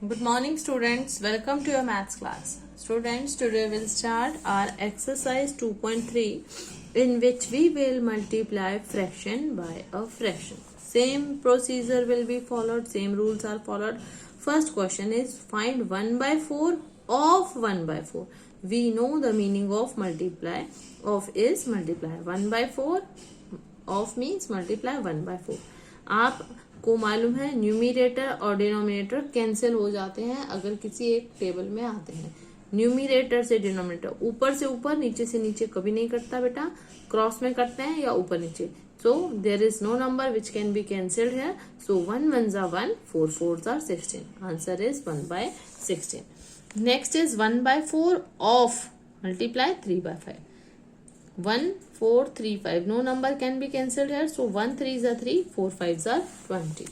Good morning students, welcome to your maths class. Students, today we'll start our exercise 2.3 in which we will multiply fraction by a fraction. Same procedure will be followed, same rules are followed. First question is find 1 by 4 of 1 by 4. We know the meaning of multiply. Of is multiply. 1 by 4 of means multiply 1 by 4. आप को मालूम है numerator और denominator cancel हो जाते हैं अगर किसी एक टेबल में आते हैं. न्यूमिरेटर से डिनोमिनेटर ऊपर से ऊपर नीचे से नीचे कभी नहीं कटता बेटा, क्रॉस में करते हैं या ऊपर नीचे. So there is no number which can be cancelled here. So 1 1s are 1, 4 4s are 16. Answer is 1 by 16. Next is 1 by 4 of multiply 3 by 5. 1 4 3 5, no number can be cancelled here, so 1 3s are 3, 4 5s are 20.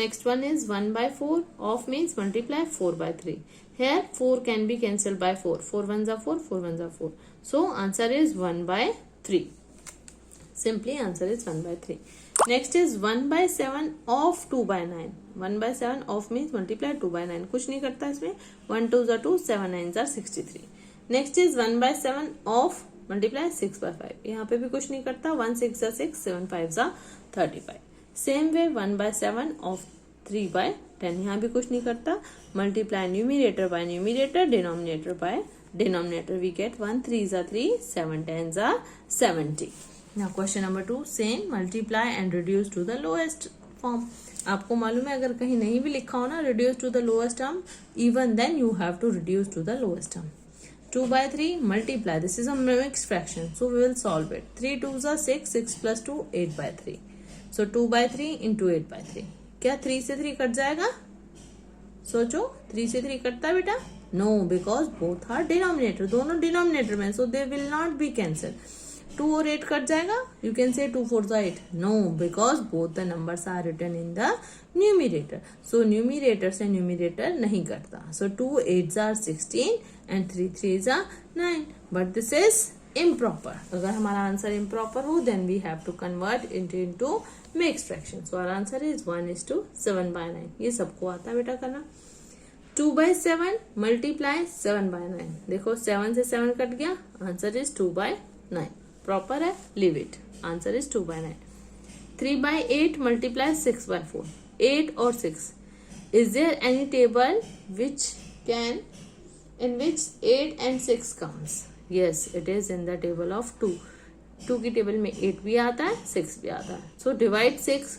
Next one is 1 by 4 of means multiply 4 by 3. Here 4 can be cancelled by 4, 4 1s are 4, 4 1s are 4, so answer is 1 by 3. Simply answer is 1 by 3. Next is 1 by 7 of 2 by 9. 1 by 7 of means multiply 2 by 9, कुछ नहीं करता इसमें. 1 2s are 2, 7 9s are 63. Next is 1 by 7 of multiply 6 by 5. यहाँ पे भी कुछ नहीं करता. 1 6 are 6, 7 5s are 35. Same way 1 by 7 of 3 by 10. यहाँ भी कुछ नहीं करता. Multiply numerator by numerator, denominator by denominator. We get 1 3s are 3, 7 10s are 70. Now question number 2, same multiply and reduce to the lowest form. आपको मालूम है अगर कहीं नहीं भी लिखा हो ना reduce to the lowest term, even then you have to reduce to the lowest term. 2 by 3 multiply, this is a mixed fraction, so we will solve it. 3 2s are 6, 6 plus 2 8 by 3. So 2 by 3 into 8 by 3. क्या 3 से 3 cut जाएगा? सोचो 3 से 3 कटता है बेटा? No, because both are denominator. दोनों denominator में, so they will not be cancelled. 2 और 8 कट जाएगा. You can say 2 4s are 8. No, because both the numbers are written in the numerator. So numerator से numerator नहीं कटता. So 2 8s are 16 and 3 3s are 9. But this is improper. अगर हमारा answer improper हो then we have to convert it into mixed fraction. So our answer is 1:7 by 9. ये सबको आता है बेटा करना. 2 by 7 multiply 7 by 9. देखो 7 से 7 कट गया. Answer is 2 by 9. प्रॉपर है, leave it. Answer is 2 by 9. 3 by 8 multiply 6 by 4. 8 और 6. Is there any table in which 8 and 6 comes? Yes, it is in the table of 2. 2 की table में 8 भी आता है, 6 भी आता है. So divide 6.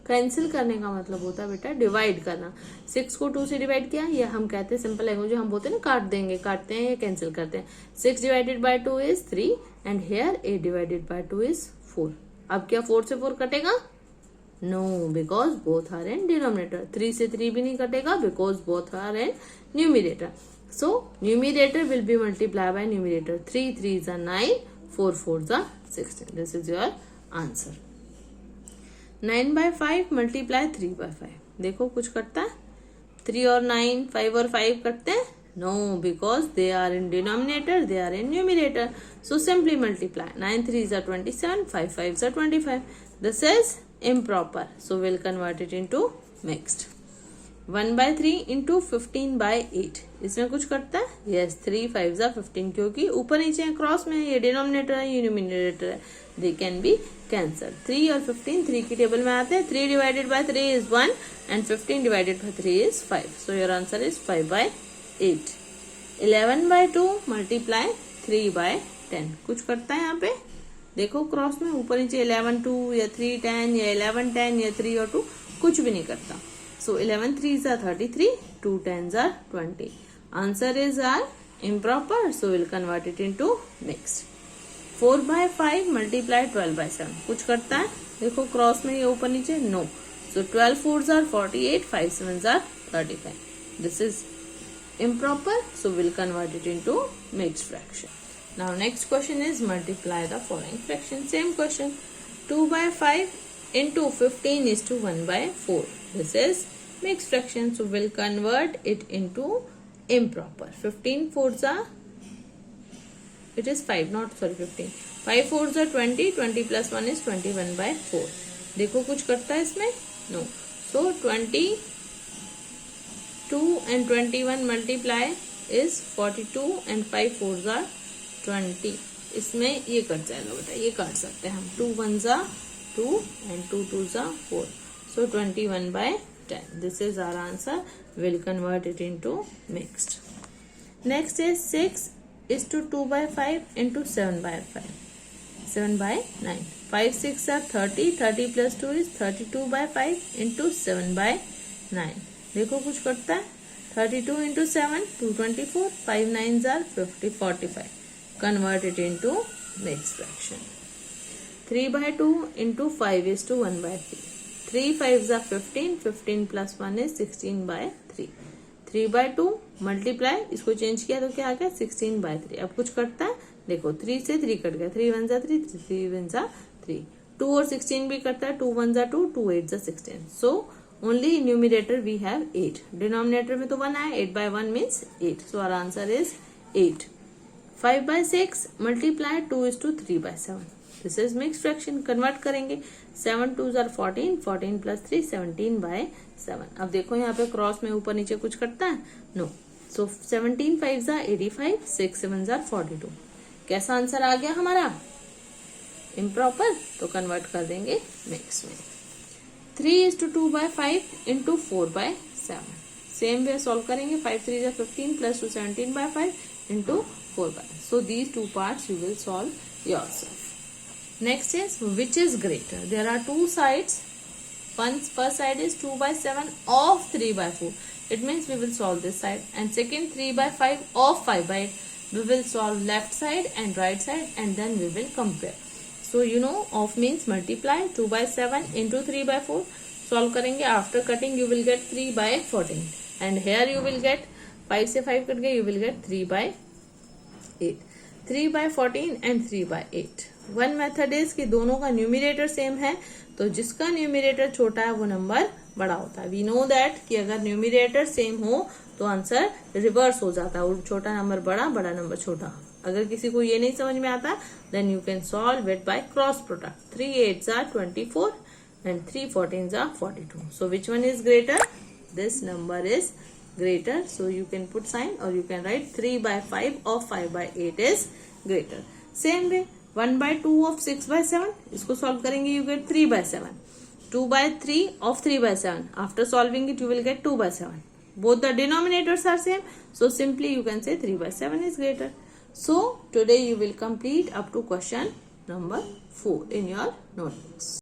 कैंसिल करने का मतलब होता है बेटा डिवाइड करना. 6 को 2 से डिवाइड किया, या हम कहते हैं सिंपल लैंग्वेज हम बोलते हैं ना काट देंगे, काटते हैं या कैंसिल करते हैं. 6 divided by 2 is 3 and here 8 divided by 2 is 4. अब क्या 4 से 4 कटेगा? No, because both are in denominator. 3 से 3 भी नहीं कटेगा because both are in numerator. So numerator will be multiply by numerator. 3 3s are 9, 4 4s are 16. This is your answer. 9 by 5 multiply 3 by 5. देखो कुछ कटता है? 3 और 9, 5 और 5 कटते हैं? No, because they are in denominator, they are in numerator. So simply multiply. 9 3s are 27, 5 5s are 25. This is improper. So we'll convert it into mixed. 1 by 3 into 15 by 8. इसमें कुछ कटता है? Yes, 3 5s are 15. क्योंकि ऊपर नीचे cross में ये denominator है, ये न्यूमिनेटर है. They can be cancelled. 3 और 15 3 की टेबल में आते हैं. 3 divided by 3 is 1 and 15 divided by 3 is 5. So your answer is 5 by 8. 11 by 2 multiply 3 by 10. कुछ करता है यहाँ पे? देखो क्रॉस में ऊपर नीचे 11 2 या 3 10 या 11 10 या 3 और 2 कुछ भी नहीं करता. So 11 3s are 33, 2 10s are 20. Answer is our improper. So we'll convert it into mixed. 4 by 5 multiply 12 by 7. कुछ करता है? देखो क्रॉस में ये ऊपर नीचे no. So 12 4s are 48, 5 7s are 35. This is improper. So we'll convert it into mixed fraction. Now next question is multiply the following fraction. Same question. 2 by 5 into 15 is to 1 by 4. This is mixed fraction. So we'll convert it into improper. 15 4s are, it is 5 not sorry 15. 5 4s are 20, 20 plus 1 is 21 by 4. देखो कुछ करता है इसमें? No. So 20 2 and 21 multiply is 42 and 5 4s are 20. इसमें ये cut जाएगा बेटा, ये काट सकते हैं हम. 2 1s are 2 and 2 2s are 4. So 21/10. This is our answer. We'll convert it into mixed. Next is 6 is to 2/5 into 7/5. 7/9. 5 6 are 30. 30 plus 2 is 32/5 into 7/9. देखो कुछ करता है. 32 into 7 224. 5 9s are 50 45. Convert it into mixed fraction. 3/2 into 5 is to 1/3. 3 5s are 15. 15 plus 1 is 16/3. 3/2 multiply, इसको change किया तो क्या आ गया 16/3. अब कुछ कटता है, देखो 3 से 3 कट गया. 3 1s are 3. 3 1s are 3. 2 और 16 भी करता है. 2 1s are 2. 2 8s are 16. So only in numerator we have 8. Denominator में तो 1 आया. 8/1 means 8. So our answer is 8. 5/6 multiply 2 is to 3/7. This is mixed fraction. Convert करेंगे. 7 2s are 14. 14 plus 3 17/7. अब देखो यहाँ पे क्रॉस में ऊपर नीचे कुछ कटता है, no. So 17 5s are 85. 6 7s are 42. कैसा आंसर आ गया हमारा? इम्प्रॉपर. तो कन्वर्ट कर देंगे मिक्स में. 3 is to 2/5 into 4/7. Same way solve करेंगे. 5 3s are 15 plus 2 17/5 into 4/5. So these two parts you will solve yourself. Next is which is greater. There are two sides. First side is 2/7 of 3/4. It means we will solve this side. And second 3/5 of 5/8. We will solve left side and right side and then we will compare. So you know of means multiply 2/7 into 3/4. Solve करेंगे. After cutting you will get 3/14. And here you will get 5 से 5 cut गए, you will get 3/8. 3/14 and 3/8. One method is कि दोनों का numerator same है, तो जिसका numerator छोटा है वो नंबर बड़ा होता है. वी नो दैट कि अगर न्यूमिरेटर सेम हो तो आंसर रिवर्स हो जाता है. और छोटा नंबर बड़ा, बड़ा नंबर छोटा. अगर किसी को ये नहीं समझ में आता then you can solve it by cross product. 3 8s are 24 and 3 14s are 42. So which one is greater? This number is greater. So you can put sign or you can write 3/5 of 5/8 is greater. Same way 1/2 of 6/7. इसको solve करेंगे you get 3/7. 2/3 of 3/7. After solving it you will get 2/7. Both the denominators are same. So simply you can say 3/7 is greater. So today you will complete up to question number 4 in your notebooks.